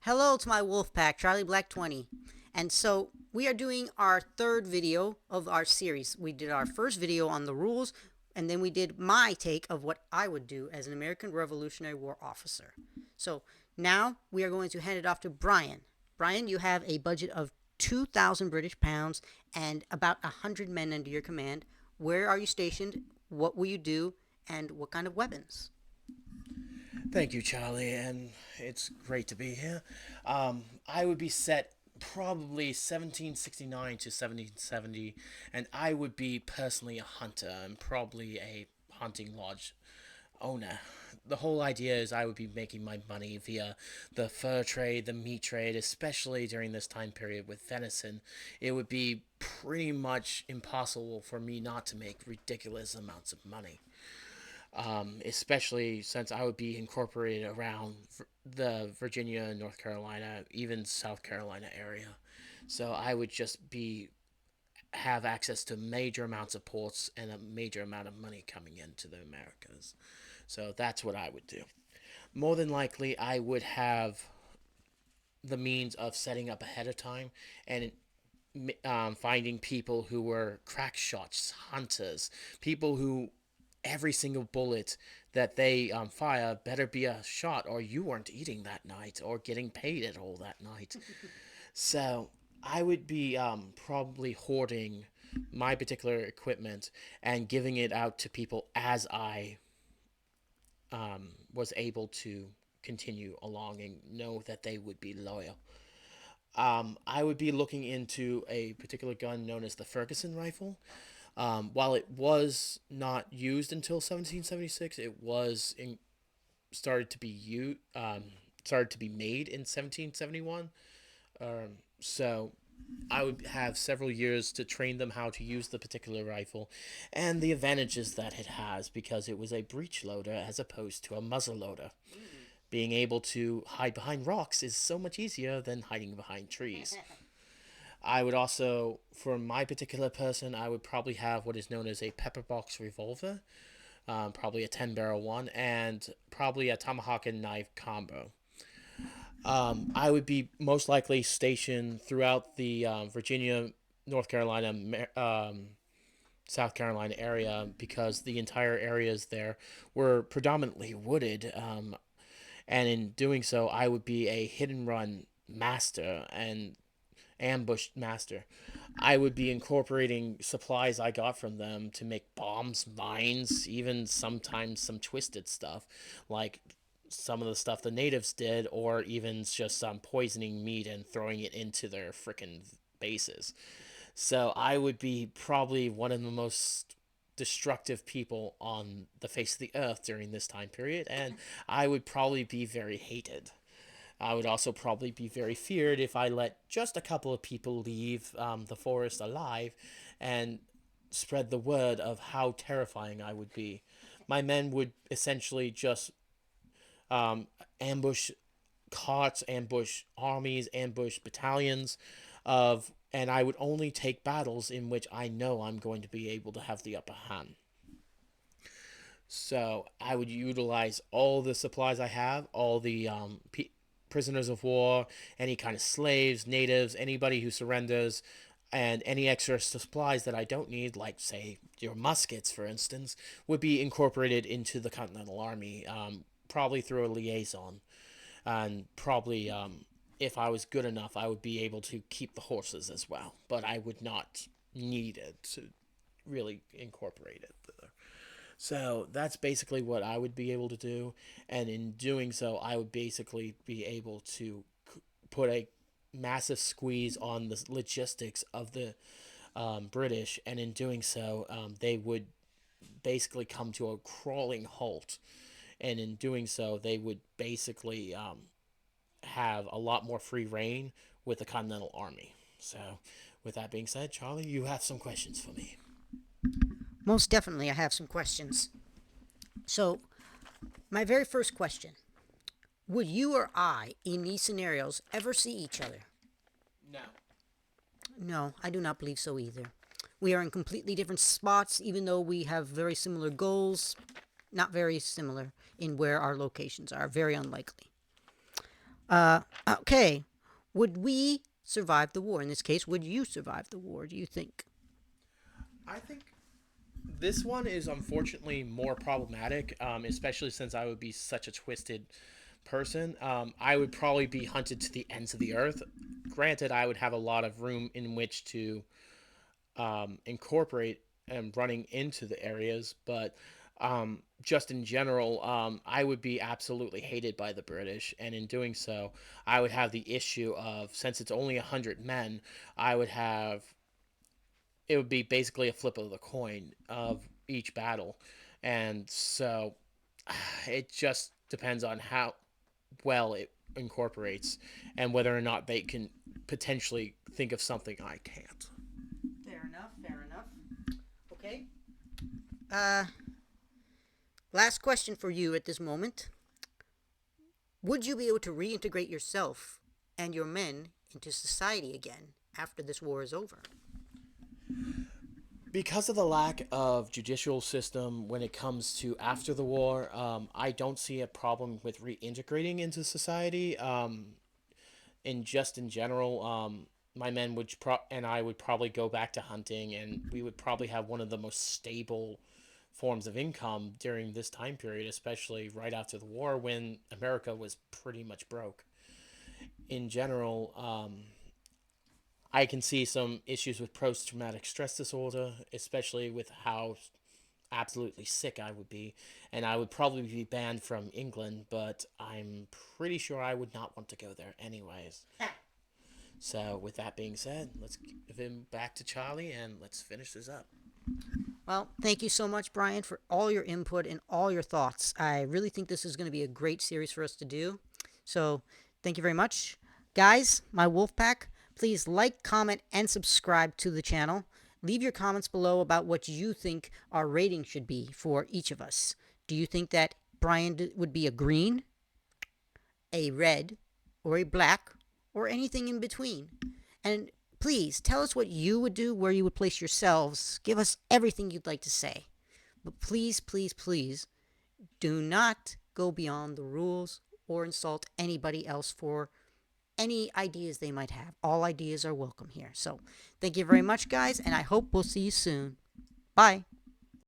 Hello to my wolf pack, Charlie Black 20. And so we are doing our third video of our series. We did our first video on the rules, and then we did my take of what I would do as an American Revolutionary War officer. So now we are going to hand it off to Bryan. Bryan, you have a budget of 2,000 British pounds and about 100 men under your command. Where are you stationed? What will you do? And what kind of weapons? Thank you, Charlie, and it's great to be here. I would be set probably 1769 to 1770, and I would be personally a hunter and probably a hunting lodge owner. The whole idea is I would be making my money via the fur trade, the meat trade, especially during this time period with venison. It would be pretty much impossible for me not to make ridiculous amounts of money, especially since I would be incorporated around the Virginia, North Carolina, even South Carolina area. So I would just be have access to major amounts of ports and a major amount of money coming into the Americas. So that's what I would do. More than likely, I would have the means of setting up ahead of time and finding people who were crack shots, hunters, people who every single bullet that they fire better be a shot, or you weren't eating that night or getting paid at all that night. So I would be probably hoarding my particular equipment and giving it out to people as I was able to continue along and know that they would be loyal. I would be looking into a particular gun known as the Ferguson rifle. While it was not used until 1776, it was started to be started to be made in 1771. So I would have several years to train them how to use the particular rifle and the advantages that it has because it was a breech loader as opposed to a muzzle loader. Being able to hide behind rocks is so much easier than hiding behind trees. I would also, for my particular person, I would probably have what is known as a pepper box revolver, probably a 10 barrel one, and probably a tomahawk and knife combo. I would be most likely stationed throughout the Virginia, North Carolina, South Carolina area because the entire areas there were predominantly wooded. And in doing so, I would be a hit and run master and ambush master. I would be incorporating supplies I got from them to make bombs, mines, even sometimes some twisted stuff, like some of the stuff the natives did, or even just poisoning meat and throwing it into their frickin' bases. So I would be probably one of the most destructive people on the face of the earth during this time period, and I would probably be very hated. I would also probably be very feared if I let just a couple of people leave the forest alive and spread the word of how terrifying I would be. My men would essentially just um, ambush carts, ambush armies, ambush battalions and I would only take battles in which I know I'm going to be able to have the upper hand. So I would utilize all the supplies I have, all the prisoners of war, any kind of slaves, natives, anybody who surrenders, and any extra supplies that I don't need, like, say, your muskets, for instance, would be incorporated into the Continental Army, probably through a liaison. And probably, if I was good enough, I would be able to keep the horses as well, but I would not need it to really incorporate it. So that's basically what I would be able to do. And in doing so, I would basically be able to put a massive squeeze on the logistics of the British. And in doing so, they would basically come to a crawling halt. And in doing so, they would basically have a lot more free reign with the Continental Army. So, with that being said, Charlie, you have some questions for me. Most definitely, I have some questions. So, my very first question: would you or I, in these scenarios, ever see each other? No. No, I do not believe so either. We are in completely different spots, even though we have very similar goals. Not very similar in where our locations are. Very unlikely. Okay. Would we survive the war? In this case, would you survive the war, do you think? I think this one is unfortunately more problematic, especially since I would be such a twisted person. I would probably be hunted to the ends of the earth. Granted, I would have a lot of room in which to incorporate and running into the areas, but just in general, I would be absolutely hated by the British, and in doing so, I would have the issue of, since it's only 100 men, I would have it would be basically a flip of the coin of each battle, and so it just depends on how well it incorporates and whether or not they can potentially think of something I can't. Fair enough. Fair enough. Okay. Uh, Last question for you at this moment. Would you be able to reintegrate yourself and your men into society again after this war is over? Because of the lack of judicial system when it comes to after the war, I don't see a problem with reintegrating into society. In general, my men and I would probably go back to hunting, and we would probably have one of the most stable forms of income during this time period, especially right after the war when America was pretty much broke. In general, I can see some issues with post traumatic stress disorder, especially with how absolutely sick I would be. And I would probably be banned from England, but I'm pretty sure I would not want to go there anyways. So, with that being said, let's give him back to Charlie and let's finish this up. Well, thank you so much, Bryan, for all your input and all your thoughts. I really think this is going to be a great series for us to do. So, thank you very much. Guys, my wolf pack, please like, comment, and subscribe to the channel. Leave your comments below about what you think our rating should be for each of us. Do you think that Bryan would be a green, a red, or a black, or anything in between? And please tell us what you would do, where you would place yourselves. Give us everything you'd like to say. But please, please, please do not go beyond the rules or insult anybody else for any ideas they might have. All ideas are welcome here. So, thank you very much, guys, and I hope we'll see you soon. Bye.